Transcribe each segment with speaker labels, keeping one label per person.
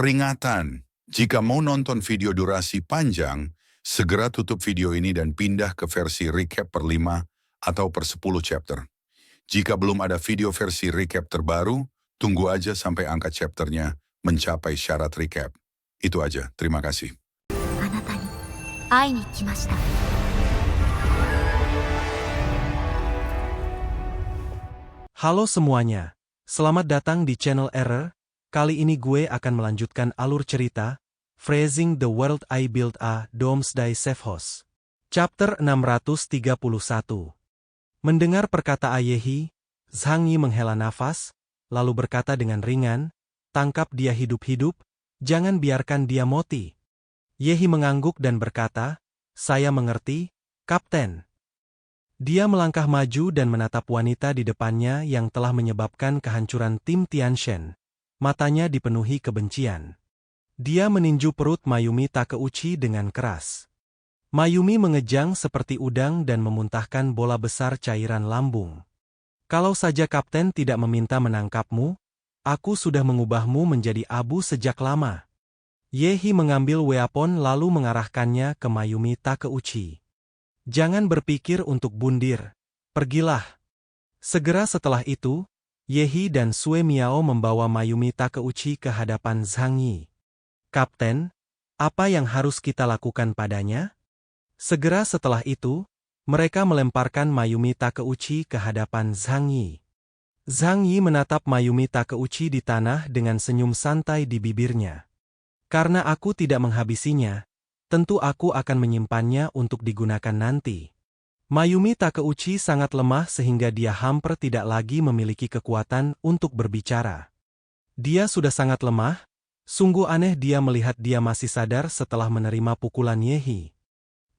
Speaker 1: Peringatan, jika mau nonton video durasi panjang, segera tutup video ini dan pindah ke versi recap per 5 atau per 10 chapter. Jika belum ada video versi recap terbaru, tunggu aja sampai angka chapternya mencapai syarat recap. Itu aja, terima kasih.
Speaker 2: あなたに会いに来ました。
Speaker 3: Halo semuanya, selamat datang di channel Error. Kali ini gue akan melanjutkan alur cerita Phrasing the World I Built a Doomsday Safe House. Chapter 631. Mendengar perkata Yehi, Zhang Yi menghela nafas, lalu berkata dengan ringan, "Tangkap dia hidup-hidup, jangan biarkan dia mati." Yehi mengangguk dan berkata, "Saya mengerti, Kapten." Dia melangkah maju dan menatap wanita di depannya yang telah menyebabkan kehancuran tim Tianshan. Matanya dipenuhi kebencian. Dia meninju perut Mayumi Takeuchi dengan keras. Mayumi mengejang seperti udang dan memuntahkan bola besar cairan lambung. "Kalau saja Kapten tidak meminta menangkapmu, aku sudah mengubahmu menjadi abu sejak lama." Yehi mengambil weapon lalu mengarahkannya ke Mayumi Takeuchi. "Jangan berpikir untuk bundir. Pergilah." Segera setelah itu, Yehi dan Sue Miao membawa Mayumi Takeuchi ke hadapan Zhang Yi. "Kapten, apa yang harus kita lakukan padanya?" Segera setelah itu, mereka melemparkan Mayumi Takeuchi ke hadapan Zhang Yi. Zhang Yi menatap Mayumi Takeuchi di tanah dengan senyum santai di bibirnya. "Karena aku tidak menghabisinya, tentu aku akan menyimpannya untuk digunakan nanti." Mayumi Takeuchi sangat lemah sehingga dia hampir tidak lagi memiliki kekuatan untuk berbicara. Dia sudah sangat lemah, sungguh aneh dia melihat dia masih sadar setelah menerima pukulan Yehi.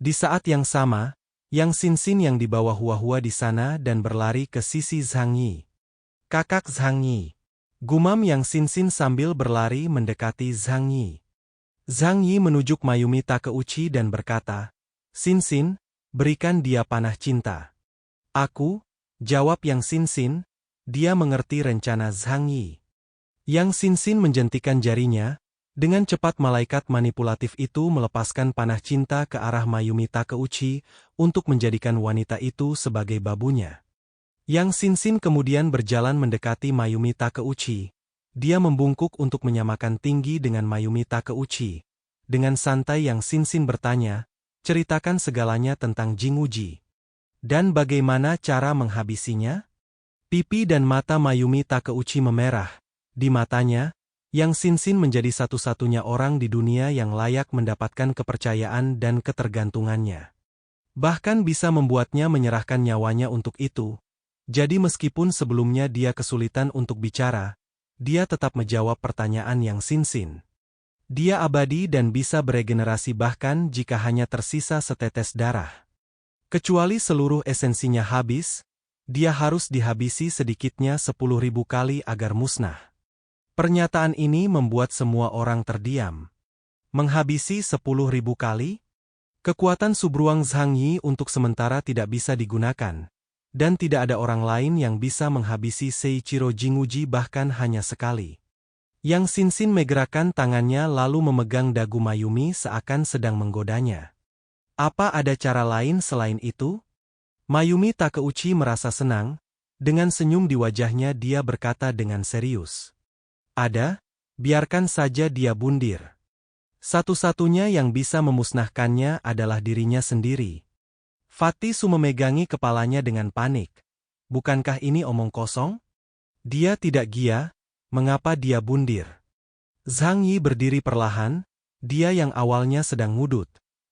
Speaker 3: Di saat yang sama, Yang Xinxin yang dibawa Hua-Hua di sana dan berlari ke sisi Zhang Yi. "Kakak Zhang Yi," gumam Yang Xinxin sambil berlari mendekati Zhang Yi. Zhang Yi menunjuk Mayumi Takeuchi dan berkata, "Xinxin, berikan dia panah cinta." "Aku," jawab Yang Xinxin, dia mengerti rencana Zhang Yi. Yang Xinxin menjentikan jarinya, dengan cepat malaikat manipulatif itu melepaskan panah cinta ke arah Mayumi Takeuchi untuk menjadikan wanita itu sebagai babunya. Yang Xinxin kemudian berjalan mendekati Mayumi Takeuchi. Dia membungkuk untuk menyamakan tinggi dengan Mayumi Takeuchi. Dengan santai Yang Xinxin bertanya, "Ceritakan segalanya tentang Jinguji. Dan bagaimana cara menghabisinya?" Pipi dan mata Mayumi Takeuchi memerah. Di matanya, Yang Xinxin menjadi satu-satunya orang di dunia yang layak mendapatkan kepercayaan dan ketergantungannya. Bahkan bisa membuatnya menyerahkan nyawanya untuk itu. Jadi meskipun sebelumnya dia kesulitan untuk bicara, dia tetap menjawab pertanyaan Yang Xinxin. Dia abadi dan bisa beregenerasi bahkan jika hanya tersisa setetes darah. Kecuali seluruh esensinya habis, dia harus dihabisi sedikitnya 10.000 kali agar musnah. Pernyataan ini membuat semua orang terdiam. Menghabisi 10.000 kali? Kekuatan subruang Zhang Yi untuk sementara tidak bisa digunakan, dan tidak ada orang lain yang bisa menghabisi Seiichiro Jinguji bahkan hanya sekali. Yang Xinxin menggerakkan tangannya lalu memegang dagu Mayumi seakan sedang menggodanya. "Apa ada cara lain selain itu?" Mayumi Takeuchi merasa senang, dengan senyum di wajahnya dia berkata dengan serius. "Ada, biarkan saja dia bundir. Satu-satunya yang bisa memusnahkannya adalah dirinya sendiri." Fatisu memegangi kepalanya dengan panik. Bukankah ini omong kosong? Dia tidak gila, mengapa dia bundir? Zhang Yi berdiri perlahan, dia yang awalnya sedang ngudut.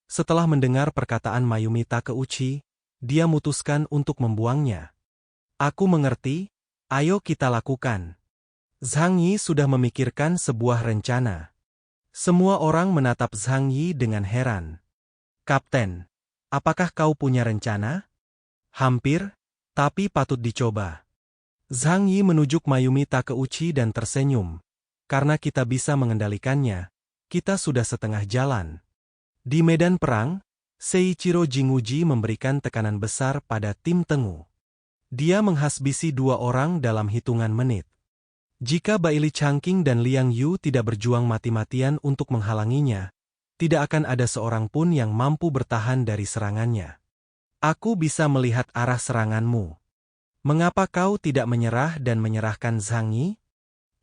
Speaker 3: Setelah mendengar perkataan Mayumi Takeuchi, dia memutuskan untuk membuangnya. "Aku mengerti, ayo kita lakukan." Zhang Yi sudah memikirkan sebuah rencana. Semua orang menatap Zhang Yi dengan heran. "Kapten, apakah kau punya rencana?" "Hampir, tapi patut dicoba." Zhang Yi menunjuk Mayumi Takeuchi dan tersenyum. "Karena kita bisa mengendalikannya, kita sudah setengah jalan." Di medan perang, Seiichiro Jinguji memberikan tekanan besar pada tim Tengu. Dia menghasbisi 2 orang dalam hitungan menit. Jika Baili Changqing dan Liang Yu tidak berjuang mati-matian untuk menghalanginya, tidak akan ada seorang pun yang mampu bertahan dari serangannya. Aku bisa melihat arah seranganmu. Mengapa kau tidak menyerah dan menyerahkan Zhang Yi?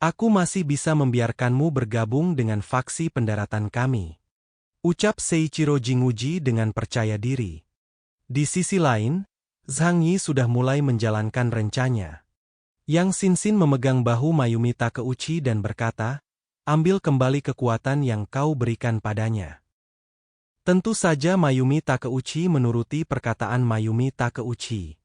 Speaker 3: Aku masih bisa membiarkanmu bergabung dengan faksi pendaratan kami. Ucap Seiichiro Jinguji dengan percaya diri. Di sisi lain, Zhang Yi sudah mulai menjalankan rencananya. Yang Xinxin memegang bahu Mayumi Takeuchi dan berkata, ambil kembali kekuatan yang kau berikan padanya. Tentu saja Mayumi Takeuchi menuruti perkataan Mayumi Takeuchi.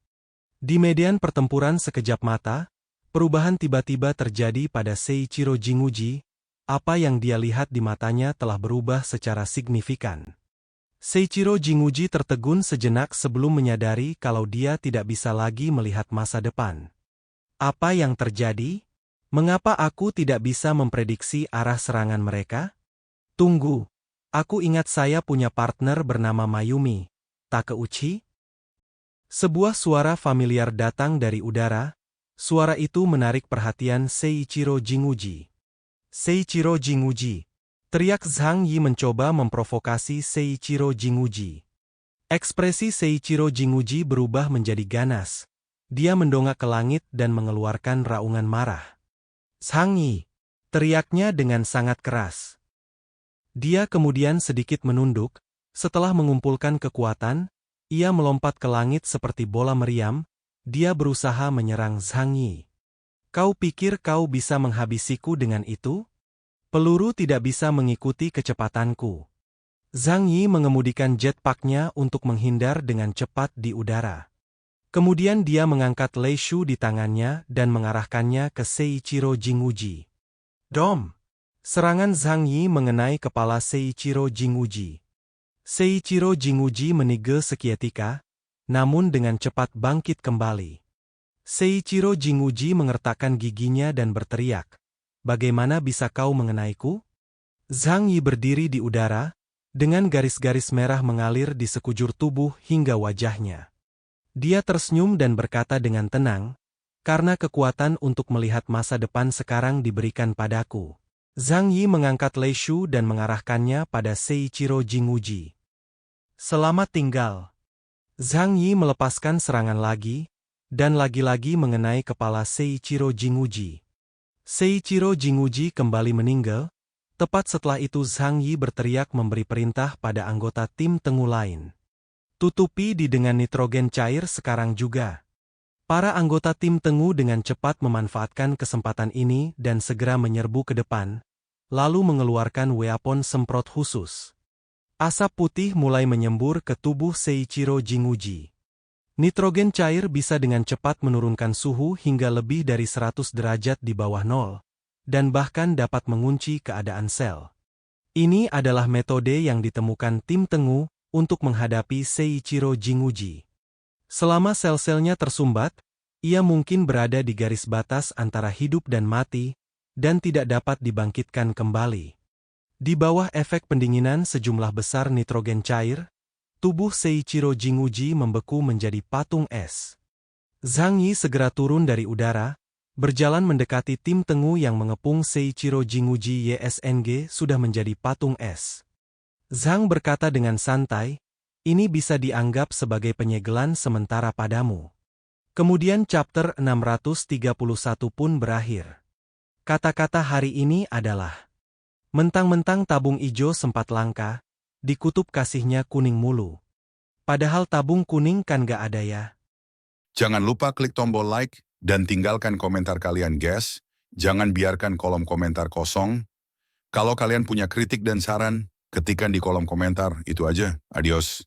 Speaker 3: Di medan pertempuran sekejap mata, perubahan tiba-tiba terjadi pada Seiichiro Jinguji, apa yang dia lihat di matanya telah berubah secara signifikan. Seiichiro Jinguji tertegun sejenak sebelum menyadari kalau dia tidak bisa lagi melihat masa depan. Apa yang terjadi? Mengapa aku tidak bisa memprediksi arah serangan mereka? Tunggu, aku ingat saya punya partner bernama Mayumi Takeuchi. Sebuah suara familiar datang dari udara. Suara itu menarik perhatian Seiichiro Jinguji. Seiichiro Jinguji, teriak Zhang Yi mencoba memprovokasi Seiichiro Jinguji. Ekspresi Seiichiro Jinguji berubah menjadi ganas. Dia mendongak ke langit dan mengeluarkan raungan marah. Zhang Yi, teriaknya dengan sangat keras. Dia kemudian sedikit menunduk, setelah mengumpulkan kekuatan, ia melompat ke langit seperti bola meriam, dia berusaha menyerang Zhang Yi. Kau pikir kau bisa menghabisiku dengan itu? Peluru tidak bisa mengikuti kecepatanku. Zhang Yi mengemudikan jetpacknya untuk menghindar dengan cepat di udara. Kemudian dia mengangkat Lei Shu di tangannya dan mengarahkannya ke Seiichiro Jinguji. Dom! Serangan Zhang Yi mengenai kepala Seiichiro Jinguji. Seiichiro Jinguji menigel seketika, namun dengan cepat bangkit kembali. Seiichiro Jinguji mengertakkan giginya dan berteriak, bagaimana bisa kau mengenaiku? Zhang Yi berdiri di udara, dengan garis-garis merah mengalir di sekujur tubuh hingga wajahnya. Dia tersenyum dan berkata dengan tenang, karena kekuatan untuk melihat masa depan sekarang diberikan padaku. Zhang Yi mengangkat Lei Shu dan mengarahkannya pada Seiichiro Jinguji. Selamat tinggal. Zhang Yi melepaskan serangan lagi, dan lagi-lagi mengenai kepala Seiichiro Jinguji. Seiichiro Jinguji kembali meninggal, tepat setelah itu Zhang Yi berteriak memberi perintah pada anggota tim Tengu lain. Tutupi dengan nitrogen cair sekarang juga. Para anggota tim Tengu dengan cepat memanfaatkan kesempatan ini dan segera menyerbu ke depan, lalu mengeluarkan weapon semprot khusus. Asap putih mulai menyembur ke tubuh Seiichiro Jinguji. Nitrogen cair bisa dengan cepat menurunkan suhu hingga lebih dari 100 derajat di bawah nol, dan bahkan dapat mengunci keadaan sel. Ini adalah metode yang ditemukan tim Tengu untuk menghadapi Seiichiro Jinguji. Selama sel-selnya tersumbat, ia mungkin berada di garis batas antara hidup dan mati, dan tidak dapat dibangkitkan kembali. Di bawah efek pendinginan sejumlah besar nitrogen cair, tubuh Seiichiro Jinguji membeku menjadi patung es. Zhang Yi segera turun dari udara, berjalan mendekati tim Tengu yang mengepung Seiichiro Jinguji. YSNG sudah menjadi patung es. Zhang berkata dengan santai, ini bisa dianggap sebagai penyegelan sementara padamu. Kemudian chapter 631 pun berakhir. Kata-kata hari ini adalah, mentang-mentang tabung ijo sempat langka, di kutub kasihnya kuning mulu. Padahal tabung kuning kan gak ada ya.
Speaker 1: Jangan lupa klik tombol like dan tinggalkan komentar kalian guys. Jangan biarkan kolom komentar kosong. Kalau kalian punya kritik dan saran, ketikkan di kolom komentar. Itu aja. Adios.